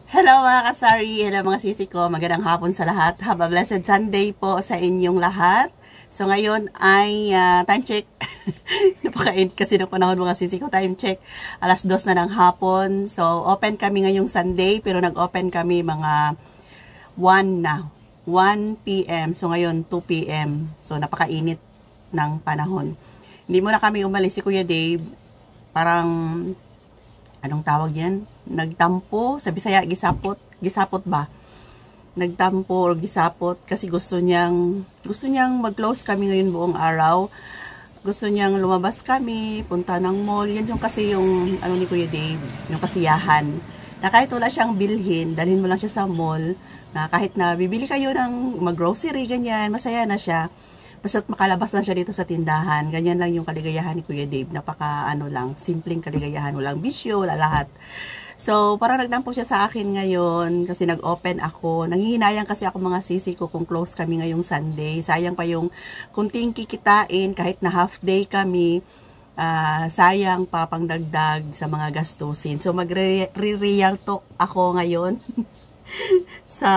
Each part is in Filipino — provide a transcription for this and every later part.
Hello mga kasari, hello mga sisi ko, magandang hapon sa lahat. Have a blessed Sunday po sa inyong lahat. So ngayon ay time check. Napaka-end kasi ng panahon mga sisi ko, time check. Alas 2 na ng hapon. So open kami ngayong Sunday, pero nag-open kami mga 1 na. 1 p.m. So ngayon 2 p.m. So napaka-init ng panahon. Hindi muna kami umalis si Kuya Dave. Parang anong tawag yan? Nagtampo, sa Bisaya, gisapot ba? Nagtampo or gisapot kasi gusto niyang mag-close kami ngayon buong araw. Gusto niyang lumabas kami, punta ng mall. Yan yung kasi yung, ano ni Kuya Dave, yung kasiyahan. Na kahit wala siyang bilhin, dalhin mo lang siya sa mall, na kahit na bibili kayo ng mag-grocery, ganyan, masaya na siya. Basta't makalabas lang siya dito sa tindahan. Ganyan lang yung kaligayahan ni Kuya Dave. Napaka ano lang, simpleng kaligayahan. Walang bisyo, wala lahat. So, parang nagdampo siya sa akin ngayon kasi nag-open ako. Nanghihinayang kasi ako mga sisi ko kung close kami ngayong Sunday. Sayang pa yung kunting kikitain kahit na half day kami. Sayang pa pangdagdag sa mga gastusin. So, magre-real talk ako ngayon sa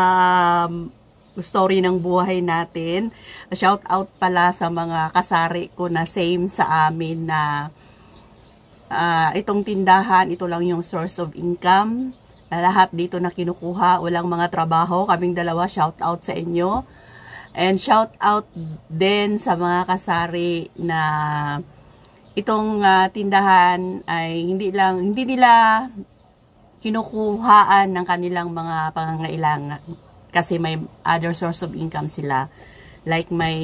story ng buhay natin. Shout out pala sa mga kasari ko na same sa amin na itong tindahan, ito lang yung source of income. Lahat dito na kinukuha, walang mga trabaho. Kaming dalawa, shout out sa inyo. And shout out din sa mga kasari na itong tindahan ay hindi nila kinukuhaan ng kanilang mga pangangailangan. Kasi may other source of income sila. Like may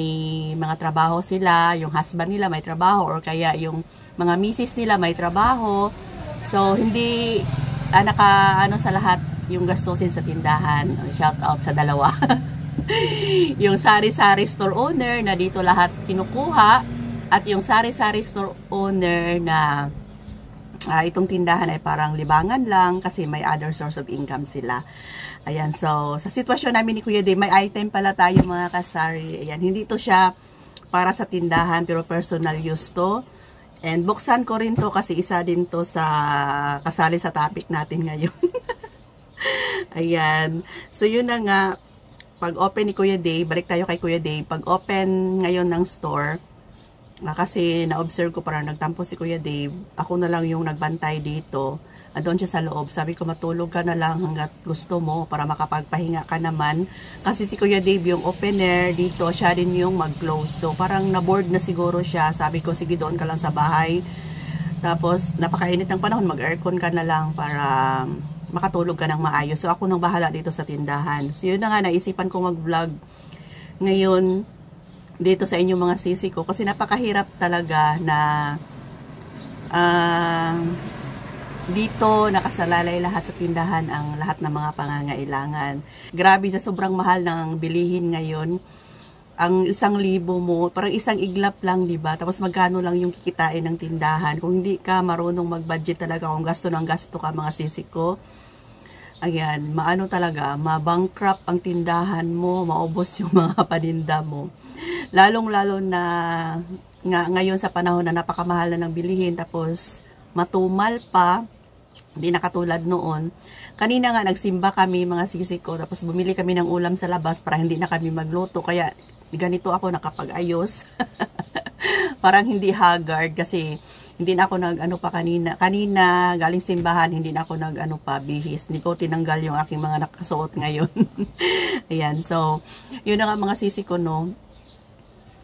mga trabaho sila, yung husband nila may trabaho, or kaya yung mga misis nila may trabaho. So, hindi naka-ano sa lahat yung gastusin sa tindahan. Shout out sa dalawa. Yung sari-sari store owner na dito lahat kinukuha, at yung sari-sari store owner na itong tindahan ay parang libangan lang kasi may other source of income sila. Ayan, so sa sitwasyon namin ni Kuya Dave, may item pala tayo mga kasari. Ayan, hindi to siya para sa tindahan pero personal use to. And buksan ko rin to kasi isa din to sa kasali sa topic natin ngayon. Ayan, so yun na nga, pag open ni Kuya Dave, balik tayo kay Kuya Dave, pag open ngayon ng store, kasi na-observe ko parang nagtampo si Kuya Dave, ako na lang yung nagbantay dito. Doon siya sa loob. Sabi ko, matulog ka na lang hanggat gusto mo para makapagpahinga ka naman. Kasi si Kuya Dave yung opener dito, siya din yung mag-close. So, parang na-board na siguro siya. Sabi ko, sige doon ka lang sa bahay. Tapos, napakainit ng panahon, mag-aircon ka na lang para makatulog ka ng maayos. So, ako nang bahala dito sa tindahan. So, yun na nga, naisipan ko mag-vlog ngayon dito sa inyong mga sisi ko. Kasi napakahirap talaga na dito nakasalalay lahat sa tindahan ang lahat ng mga pangangailangan. Grabe, sa sobrang mahal ng bilihin ngayon. Ang 1,000 mo, parang isang iglap lang, diba? Tapos magkano lang yung kikitain ng tindahan. Kung hindi ka marunong mag-budget talaga, kung gasto ng gasto ka mga sisi ko, ayan, maano talaga, mabankrupt ang tindahan mo, maubos yung mga paninda mo. Lalong-lalo na ngayon sa panahon na napakamahal na ng bilihin, tapos matumal pa, hindi na katulad noon. Kanina nga nagsimba kami mga sisi ko, tapos bumili kami ng ulam sa labas para hindi na kami magluto, kaya ganito ako nakapag-ayos. Parang hindi haggard kasi hindi na ako nag-ano pa kanina galing simbahan, hindi na ako nag-ano pa, bihis. Hindi ko tinanggal yung aking mga nakasuot ngayon. Ayan, so yun na nga mga sisi ko, no.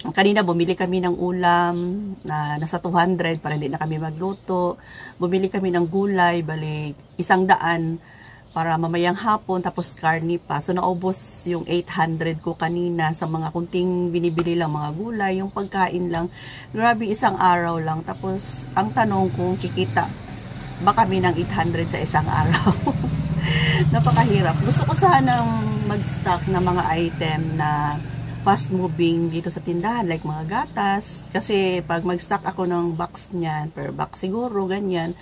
Kanina bumili kami ng ulam na nasa 200 para hindi na kami magluto. Bumili kami ng gulay, balik 100 para mamayang hapon, tapos karni pa. So naubos yung 800 ko kanina sa mga kunting binibili lang mga gulay, yung pagkain lang. Grabe, isang araw lang. Tapos ang tanong kung kikita ba kami ng 800 sa isang araw. Napakahirap. Gusto ko sanang mag-stock ng mga item na fast moving dito sa tindahan, like mga gatas, kasi pag mag-stock ako ng box niyan, per box siguro, ganyan,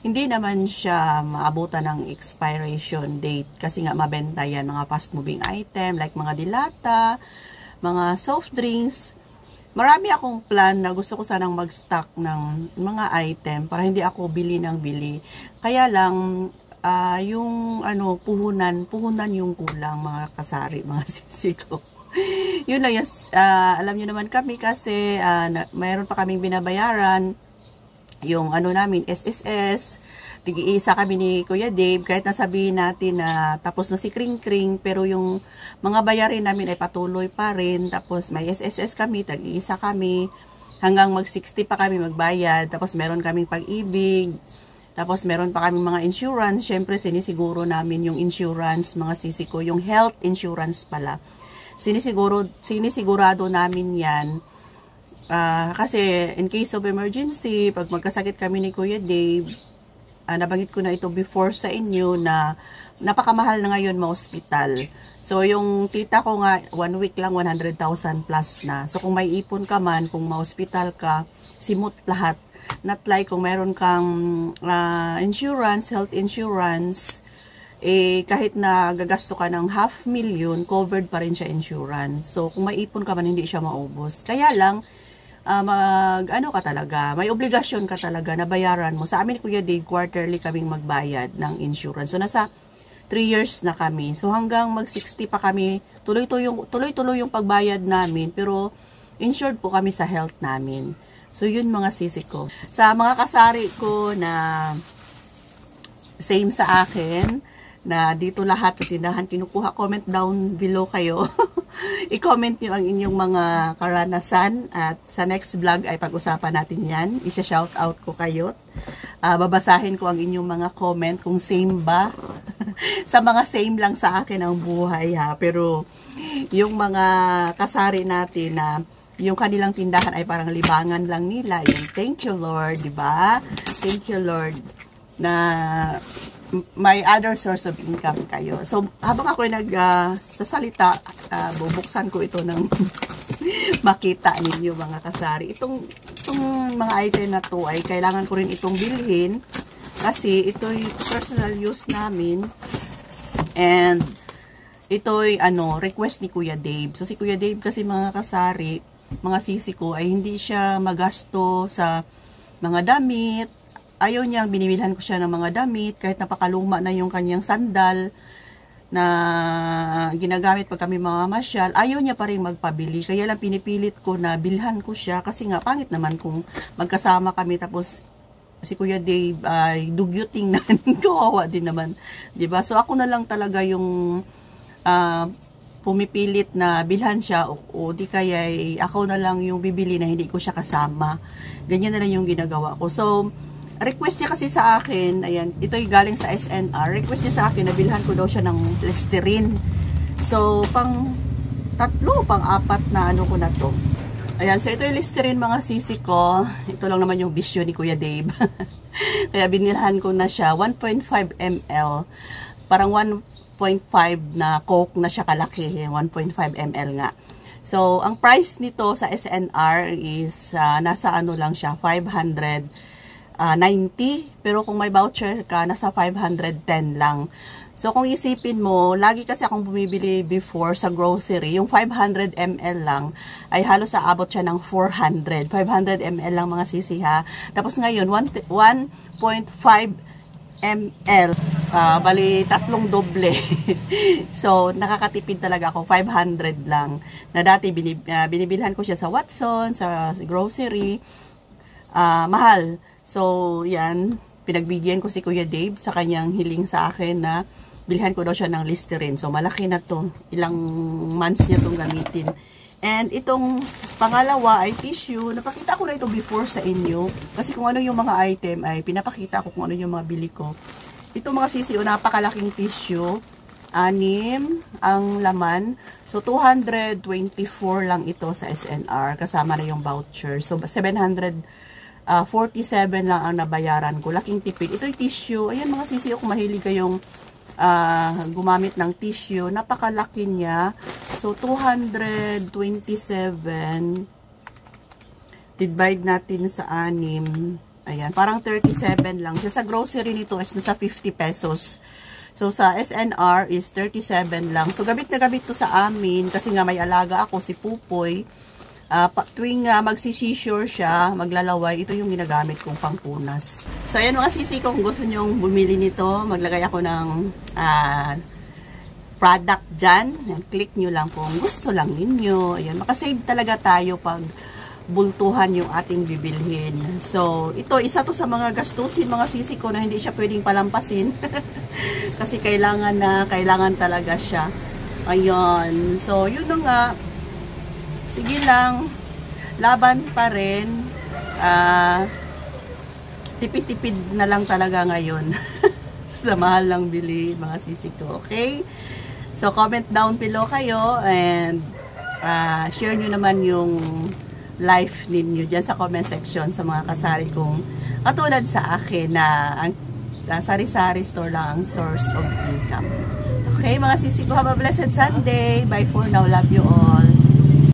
hindi naman siya maabutan ng expiration date, kasi nga mabenta yan, mga fast moving item, like mga dilata, mga soft drinks. Marami akong plan na gusto ko sanang mag-stock ng mga item para hindi ako bili ng bili. Kaya lang, yung ano, puhunan yung kulang mga kasari, mga sisi ko. Yun lang, yes, alam nyo naman kami kasi mayroon pa kaming binabayaran, yung ano namin, SSS, tig-iisa kami ni Kuya Dave, kahit nasabihin natin na tapos na si Kring Kring, pero yung mga bayarin namin ay patuloy pa rin, tapos may SSS kami, tag-iisa kami, hanggang mag-60 pa kami magbayad, tapos meron kaming pag-ibig, tapos meron pa kaming mga insurance, syempre sinisiguro namin yung insurance, mga sisi ko, yung health insurance pala. Sinisigurado namin yan. Kasi in case of emergency, pag magkasakit kami ni Kuya Dave, nabanggit ko na ito before sa inyo na napakamahal na ngayon ma-hospital. So yung tita ko nga, 1 week lang 100,000 plus na. So kung may ipon ka man, kung ma-hospital ka, simot lahat. Not like kung meron kang insurance, health insurance, kahit na gagasto ka ng 500,000, covered pa rin siya insurance. So, kung may ipon ka man, hindi siya maubos. Kaya lang, ano ka talaga, may obligasyon ka talaga na bayaran mo. Sa amin, Kuya Dave, quarterly kaming magbayad ng insurance. So, nasa 3 years na kami. So, hanggang mag-60 pa kami, tuloy-tuloy yung pagbayad namin, pero insured po kami sa health namin. So, yun mga sisi ko. Sa mga kasari ko na same sa akin, na dito lahat sa tindahan kinukuha, comment down below kayo. I-comment nyo ang inyong mga karanasan at sa next vlog ay pag-usapan natin yan. Isa-shout out ko kayo. Babasahin ko ang inyong mga comment kung same ba. Sa mga same lang sa akin ang buhay ha. Pero yung mga kasari natin na yung kanilang tindahan ay parang libangan lang nila. Yung thank you Lord, di ba? Thank you Lord na may other source of income kayo. So, habang ako ay nagsasalita, bubuksan ko ito ng makita ninyo mga kasari. Itong mga item na to ay kailangan ko rin itong bilhin kasi ito'y personal use namin and ito'y request ni Kuya Dave. So, si Kuya Dave kasi mga kasari, mga sisi ko ay hindi siya magasto sa mga damit. Ayaw niyang binibilhan ko siya ng mga damit, kahit napakaluma na yung kanyang sandal na ginagamit pag kami mamamasyal, ayaw niya pa rin magpabili. Kaya lang pinipilit ko na bilhan ko siya kasi nga pangit naman kung magkasama kami tapos si Kuya Dave ay dugyuting na kawawa din naman. 'Di ba? So ako na lang talaga yung pumipilit na bilhan siya o di kaya ako na lang yung bibili na hindi ko siya kasama. Ganyan na lang yung ginagawa ko. So request niya kasi sa akin, ayan, ito'y galing sa SNR. Request niya sa akin na bilhan ko daw siya ng Listerine. So, pang-apat na ano ko na to. Ayan, so ito'y Listerine mga sisi ko. Ito lang naman yung bisyo ni Kuya Dave. Kaya binilhan ko na siya, 1.5 ml. Parang 1.5 na Coke na siya kalaki. 1.5 ml nga. So, ang price nito sa SNR is, nasa ano lang siya, 590, pero kung may voucher ka, nasa 510 lang. So, kung isipin mo, lagi kasi akong bumibili before sa grocery, yung 500 ml lang, ay halos aabot siya ng 400. 500 ml lang mga sisi ha. Tapos ngayon, 1.5 ml, bali tatlong doble. So, nakakatipid talaga ako, 500 lang. Na dati, binibilhan ko siya sa Watson, sa grocery, mahal. So, yan, pinagbigyan ko si Kuya Dave sa kanyang hiling sa akin na bilhan ko daw siya ng Listerine. So, malaki na to. Ilang months niya itong gamitin. And itong pangalawa ay tissue. Napakita ko na ito before sa inyo. Kasi kung ano yung mga item ay pinapakita ko kung ano yung mga bili ko. Ito mga sisi, napakalaking tissue. 6 ang laman. So, 224 lang ito sa SNR. Kasama na yung voucher. So, 47 lang ang nabayaran ko. Laking tipid. Ito'y tissue. Ayan mga sisi, kung mahilig kayong gumamit ng tissue. Napakalaki niya. So, 227 divide natin sa 6. Ayan. Parang 37 lang. Siya sa grocery nito is nasa 50 pesos. So, sa SNR is 37 lang. So, gamit na gamit to sa amin kasi nga may alaga ako, si Pupoy. Tuwing magsisisure siya, maglalaway, ito yung ginagamit kong pangpunas. So, ayan mga sisi, kung gusto nyong bumili nito, maglagay ako ng product dyan. Click nyo lang kung gusto lang ninyo. Ayan, makasave talaga tayo pag bultuhan yung ating bibilhin. So, ito, isa to sa mga gastusin, mga sisi ko, na hindi siya pwedeng palampasin. Kasi kailangan talaga siya. Ayun. So, yun na nga. Sige lang. Laban pa rin. Tipid-tipid na lang talaga ngayon. Sa mahal lang bili, mga sisi ko. Okay? So, comment down below kayo and share nyo naman yung life ninyo dyan sa comment section sa mga kasari kong katulad sa akin na ang sari-sari store lang ang source of income. Okay, mga sisi ko, have a blessed Sunday. Bye for now. Love you all.